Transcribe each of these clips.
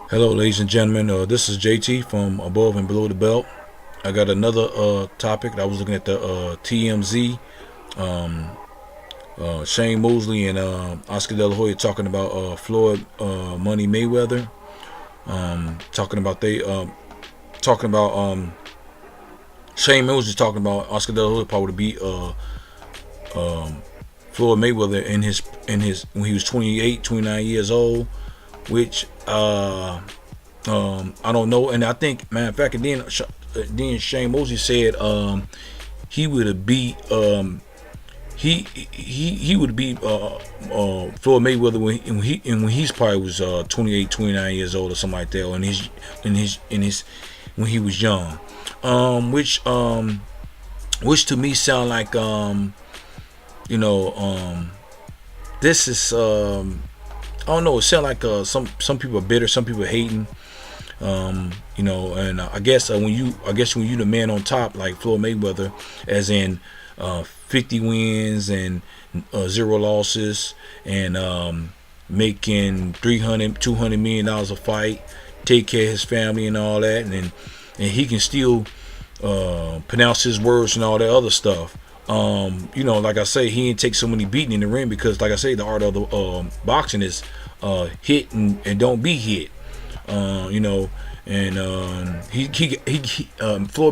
Hello, ladies and gentlemen. This is JT from Above and Below the Belt. I got another topic. I was looking at the TMZ. Shane Mosley and Oscar De La Hoya talking about Floyd Money Mayweather. Talking about Shane Mosley talking about Oscar De La Hoya probably to beat Floyd Mayweather in his when he was 28, 29 years old, which I don't know, and I think, matter of fact, and then Shane Mosley said he would have beat he would beat Floyd Mayweather when he's probably was 28, 29 years old or something like that, or in his when he was young, which to me sound like you know this is I don't know. It sound like some people are bitter, some people are hating. And I guess when you the man on top like Floyd Mayweather, as in 50 wins and 0 losses, and making 300, 200 million a fight, take care of his family and all that, and he can still pronounce his words and all that other stuff. Like I say, he didn't take so many beating in the ring because, like I say, the art of the boxing is hit and don't be hit. Floyd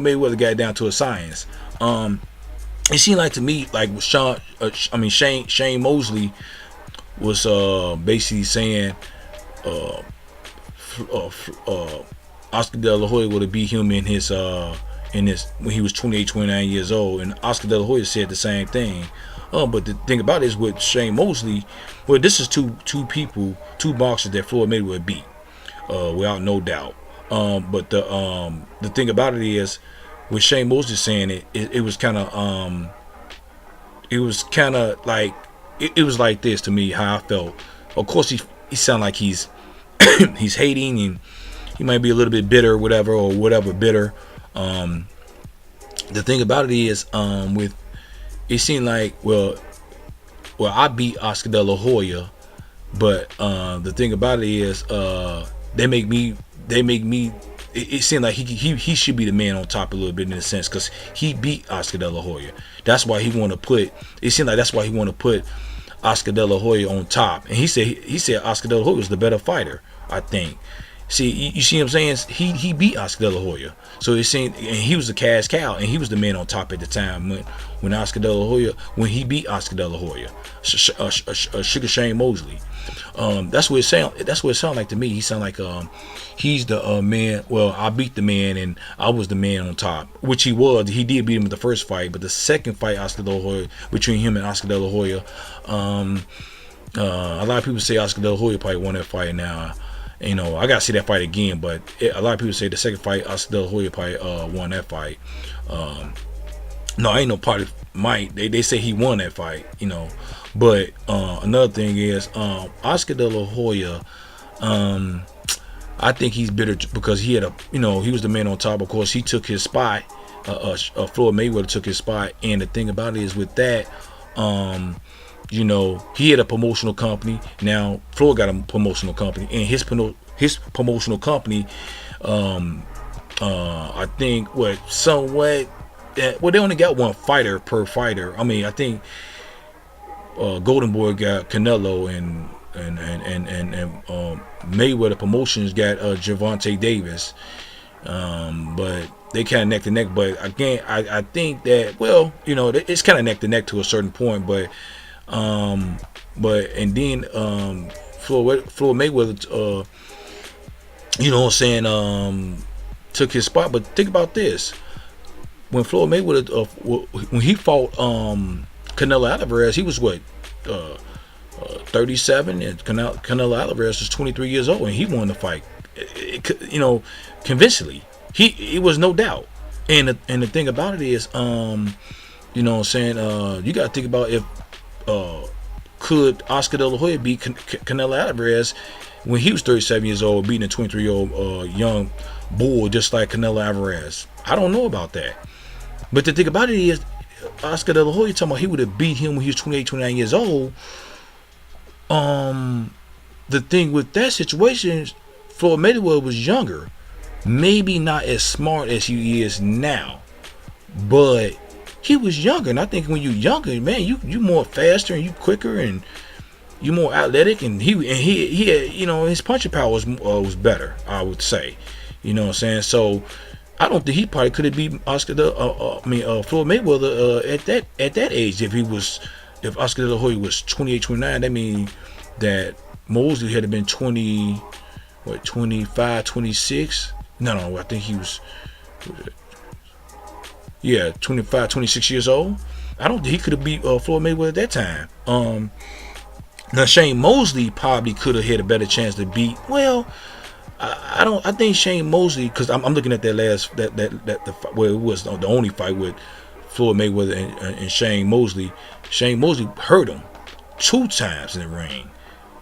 Mayweather got down to a science. It seemed like to me like Shane Mosley was basically saying uh, Oscar De La Hoya would have beat him in his when he was 28, 29 years old, and Oscar De La Hoya said the same thing. But the thing about it is with Shane Mosley, well, this is two two boxers that Floyd Mayweather beat, without no doubt. But the thing about it is, with Shane Mosley saying it was kind of like it was like this to me how I felt. Of course, he sounded like he's he's hating, and he might be a little bit bitter, or whatever bitter. The thing about it is, with it seemed like I beat Oscar De La Hoya, but the thing about it is they make me it seemed like he should be the man on top a little bit in a sense, because he beat Oscar De La Hoya. That's why he want to put it seemed like that's why he want to put Oscar De La Hoya on top, and he said Oscar De La Hoya was the better fighter, I think. See, you see what I'm saying? He beat Oscar De La Hoya, so it seemed, and he was the cash cow, and he was the man on top at the time when Oscar De La Hoya, when he beat Oscar De La Hoya, Sugar Shane Mosley. That's what it sound like to me. He sound like he's the man. Well, I beat the man, and I was the man on top, which he was. He did beat him in the first fight, but the second fight, Oscar De La Hoya, between him and Oscar De La Hoya, a lot of people say Oscar De La Hoya probably won that fight. Now, I gotta see that fight again, but a lot of people say the second fight, Oscar De La Hoya probably won that fight. No, ain't no party might. They say he won that fight, But another thing is, Oscar De La Hoya, I think he's bitter because he had he was the man on top. Of course, he took his spot. Floyd Mayweather took his spot, and the thing about it is with that, he had a promotional company. Now Floyd got a promotional company, and his promotional company, I think they only got one fighter per fighter. I mean, I think Golden Boy got Canelo, and Mayweather Promotions got Gervonta Davis, but they kind of neck to neck. But again, I think that it's kind of neck to neck to a certain point, but and then Floyd Mayweather, took his spot. But think about this: when Floyd Mayweather, when he fought Canelo Alvarez, he was 37, and Canelo Alvarez was 23 years old, and he won the fight, convincingly. It was no doubt. And the thing about it is, you got to think about if could Oscar De La Hoya beat Canelo Alvarez when he was 37 years old, beating a 23-year-old young bull just like Canelo Alvarez. I don't know about that. But the thing about it is, Oscar De La Hoya talking about he would have beat him when he was 28, 29 years old. The thing with that situation is Floyd Mayweather was younger, maybe not as smart as he is now, but he was younger. And I think when you're younger, man, you more faster and you quicker and you more athletic. And he had, you know, his punching power was better, I would say. You know what I'm saying? So I don't think he probably could have beat Floyd Mayweather at that age if Oscar De La Hoya was 28, 29. That means that Mosley had been 25, 26. No, I think he was, yeah, 25, 26 years old. I don't think he could have beat Floyd Mayweather at that time. Now Shane Mosley probably could have had a better chance to beat. Well, I think Shane Mosley, because I'm looking at that last where it was the only fight with Floyd Mayweather and Shane Mosley. Shane Mosley hurt him 2 times in the ring.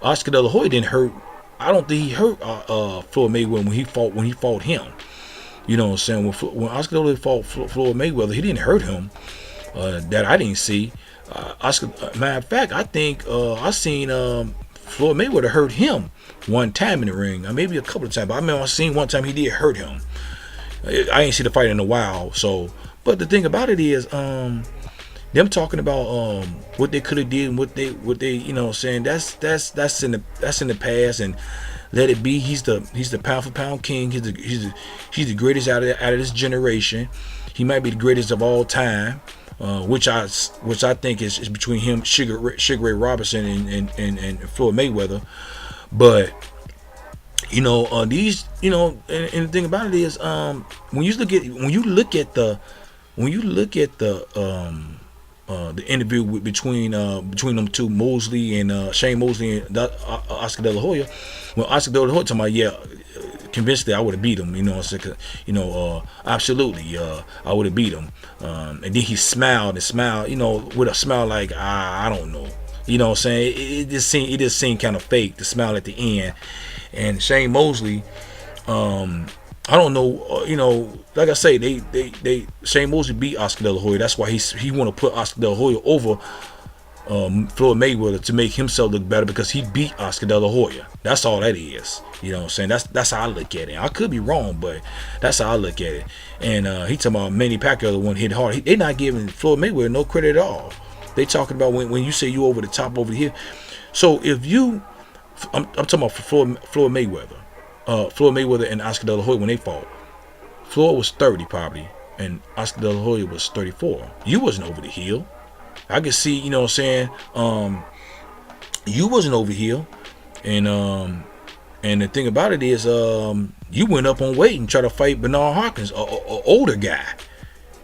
Oscar De La Hoya didn't hurt. I don't think he hurt Floyd Mayweather when he fought him. You know what I'm saying? When Oscar De La Hoya fought Floyd Mayweather, he didn't hurt him. That I didn't see. Matter of fact, I think I seen Floyd Mayweather hurt him one time in the ring, maybe a couple of times. But I remember I seen one time he did hurt him. I ain't see the fight in a while. So, but the thing about it is, them talking about what they could have did and what they you know saying that's in the past, and let it be. He's the pound for pound king. He's the greatest out of this generation. He might be the greatest of all time. Which I think is between him, Sugar Ray Robinson and Floyd Mayweather. But you know, these, you know, and the thing about it is, when you look at the interview between them two, Mosley and Shane Mosley and Oscar De La Hoya, when Oscar De La Hoya talking about, yeah, convinced that I would have beat him, you know, you know, absolutely, I would have beat him, and then he smiled, you know, with a smile like, I don't know, you know what I'm saying, it just seemed kind of fake, the smile at the end. And Shane Mosley, I don't know, you know, like I say, Shane Mosley beat Oscar De La Hoya. That's why he want to put Oscar De La Hoya over Floyd Mayweather to make himself look better, because he beat Oscar De La Hoya. That's all that is. You know what I'm saying? That's how I look at it. I could be wrong, but that's how I look at it. And he talking about Manny Pacquiao, the one hit hard. They not giving Floyd Mayweather no credit at all. They talking about when you say you over the top over here. So if you, I'm talking about Floyd Mayweather. Floyd Mayweather and Oscar De La Hoya, when they fought, Floyd was 30 probably, and Oscar De La Hoya was 34. You wasn't over the hill. I could see, you know what I'm saying, you wasn't over here. And the thing about it is, you went up on weight and tried to fight Bernard Hopkins, a older guy.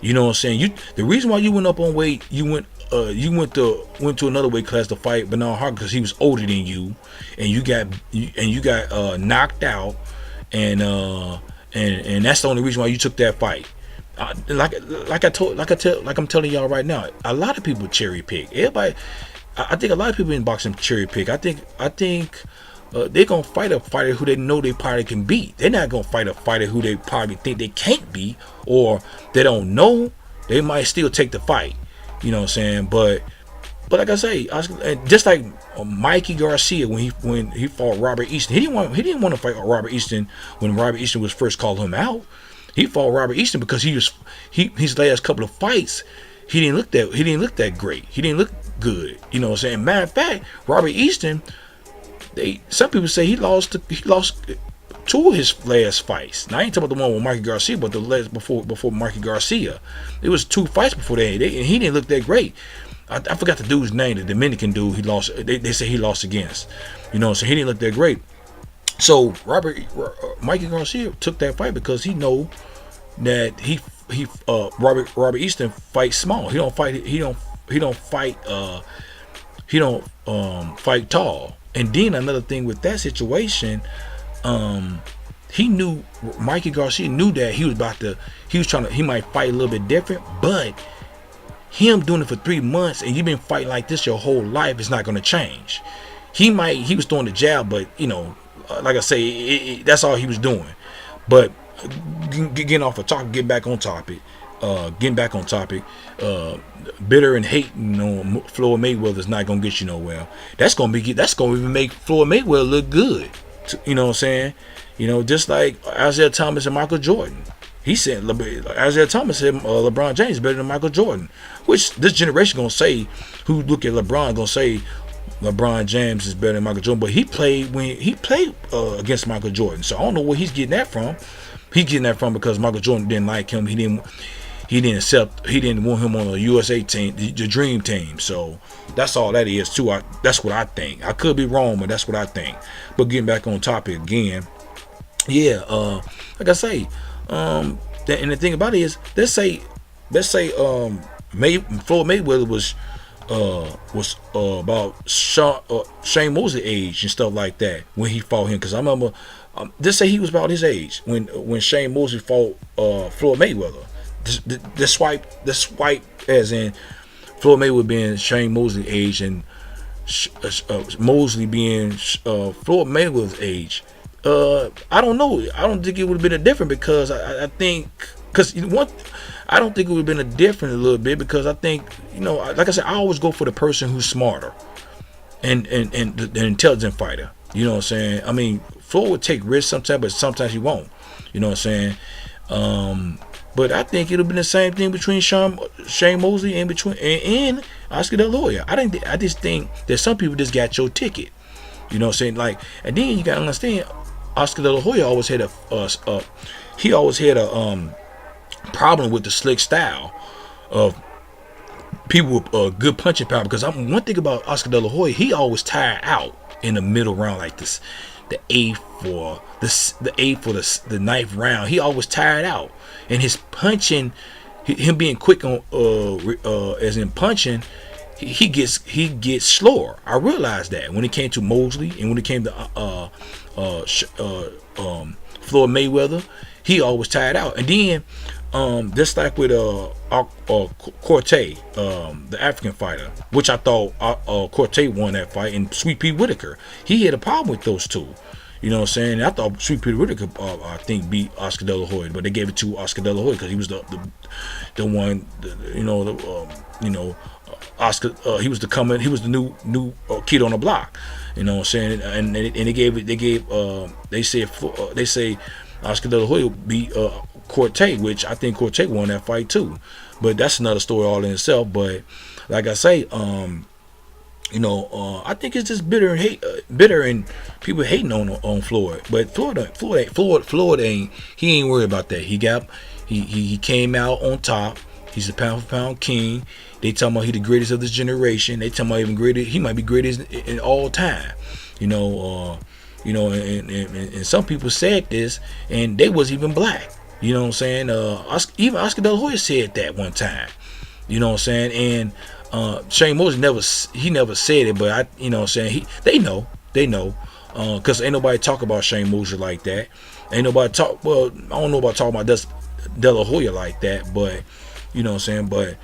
You know what I'm saying? The reason why you went up on weight, you went to another weight class to fight Bernard Hopkins, because he was older than you, and you got knocked out, and that's the only reason why you took that fight. I'm telling y'all right now, a lot of people cherry pick. Everybody, I think a lot of people in boxing cherry pick. I think they're gonna fight a fighter who they know they probably can beat. They're not gonna fight a fighter who they probably think they can't beat, or they don't know. They might still take the fight. You know what I'm saying? But like I say, just like Mikey Garcia when he fought Robert Easton, he didn't want to fight Robert Easton when Robert Easton was first calling him out. He fought Robert Easton because his last couple of fights, he didn't look that great. He didn't look good. You know what I'm saying? Matter of fact, Robert Easton, some people say he lost 2 of his last fights. Now I ain't talking about the one with Mikey Garcia, but the last before Mikey Garcia. It was 2 fights before that, and he didn't look that great. I forgot the dude's name, the Dominican dude he lost. They say he lost against. You know, so he didn't look that great. So Mikey Garcia took that fight because he know that Robert Easton fights small. He don't fight tall. And then another thing with that situation, he knew, Mikey Garcia knew that he might fight a little bit different, but him doing it for 3 months and you've been fighting like this your whole life is not going to change. He was throwing the jab, but you know, like I say, that's all he was doing. But getting off the topic, getting back on topic, bitter and hating on Floyd Mayweather is not gonna get you nowhere. That's gonna even make Floyd Mayweather look good You know what I'm saying? You know, just like Isaiah Thomas and Michael Jordan. He said Isaiah Thomas said LeBron James is better than Michael Jordan, which this generation gonna say, who look at LeBron gonna say LeBron James is better than Michael Jordan. But he played against Michael Jordan, so I don't know where he's getting that from. He's getting that from because Michael Jordan didn't like him. He didn't want him on a USA team, the dream team. So that's all that is too. That's what I think. I could be wrong, but that's what I think. But getting back on topic again, yeah. Like I say, and the thing about it is, let's say, Floyd Mayweather was about Shane Mosley age and stuff like that when he fought him. Because I remember, just say he was about his age when Shane Mosley fought Floyd Mayweather. The swipe as in Floyd Mayweather being Shane Mosley age and Mosley being Floyd Mayweather's age. I don't know. I don't think it would have been a different because I think I don't think it would have been a different a little bit because I think, like I said, I always go for the person who's smarter and the intelligent fighter. You know what I'm saying? I mean, Floyd would take risks sometimes, but sometimes he won't. You know what I'm saying? But I think it'll be the same thing between Shane Mosley and Oscar De La Hoya. I just think that some people just got your ticket. You know what I'm saying? Like, and then you gotta understand, Oscar De La Hoya always had a problem with the slick style of people with good punching power. Because one thing about Oscar De La Hoya, he always tired out in the middle round like this, the eighth or the ninth round. He always tired out, and his punching, him being quick on as in punching, he gets slower. I realized that when it came to Mosley and when it came to Floyd Mayweather, he always tired out. And then just like with Cortez, the African fighter, which I thought Cortez won that fight, and Sweet Pea Whitaker, he had a problem with those two. You know what I'm saying? And I thought Sweet Pea Whitaker, I think, beat Oscar De La Hoya, but they gave it to Oscar De La Hoya because he was the one, Oscar. He was the new kid on the block. You know what I'm saying? And they say Oscar De La Hoya beat Cortez, which I think Cortez won that fight too. But that's another story all in itself. But like I say, I think it's just bitter and people hating on Floyd. But Floyd ain't worried about that. He came out on top. He's a pound for pound king. They talking about he the greatest of this generation. They talking about even greater. He might be greatest in all time. And some people said this, and they was even black. You know what I'm saying? Even Oscar De La Hoya said that one time. You know what I'm saying? And Shane Mosley never said it, but you know what I'm saying? They know. Because ain't nobody talk about Shane Mosley like that. Ain't nobody talk. Well, I don't know about talking about De La Hoya like that, but you know what I'm saying? But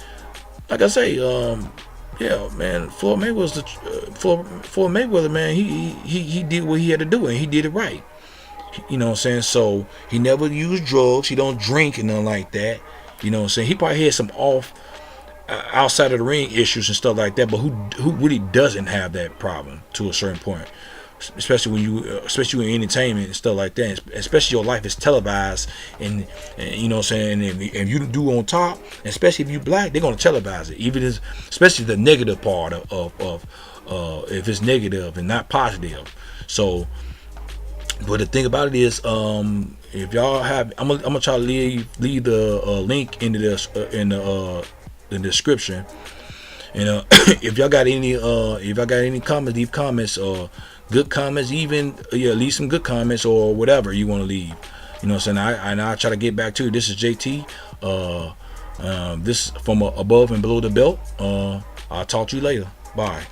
like I say, yeah, man, Floyd Mayweather, man, he did what he had to do, and he did it right. You know what I'm saying? So he never used drugs. He don't drink and nothing like that. You know what I'm saying? He probably had some outside of the ring issues and stuff like that, but who really doesn't have that problem to a certain point? Especially in entertainment and stuff like that. Especially your life is televised, and you know what I'm saying. And if you do on top, especially if you black, they're gonna televise it. Especially the negative part of if it's negative and not positive. So, but the thing about it is, if y'all have, I'm gonna try to leave the link into this in the description. And if y'all got any comments, leave comments or good comments, even leave some good comments or whatever you want to leave. You know what I'm saying? I try to get back to you. This is JT. This from above and below the belt. I'll talk to you later. Bye.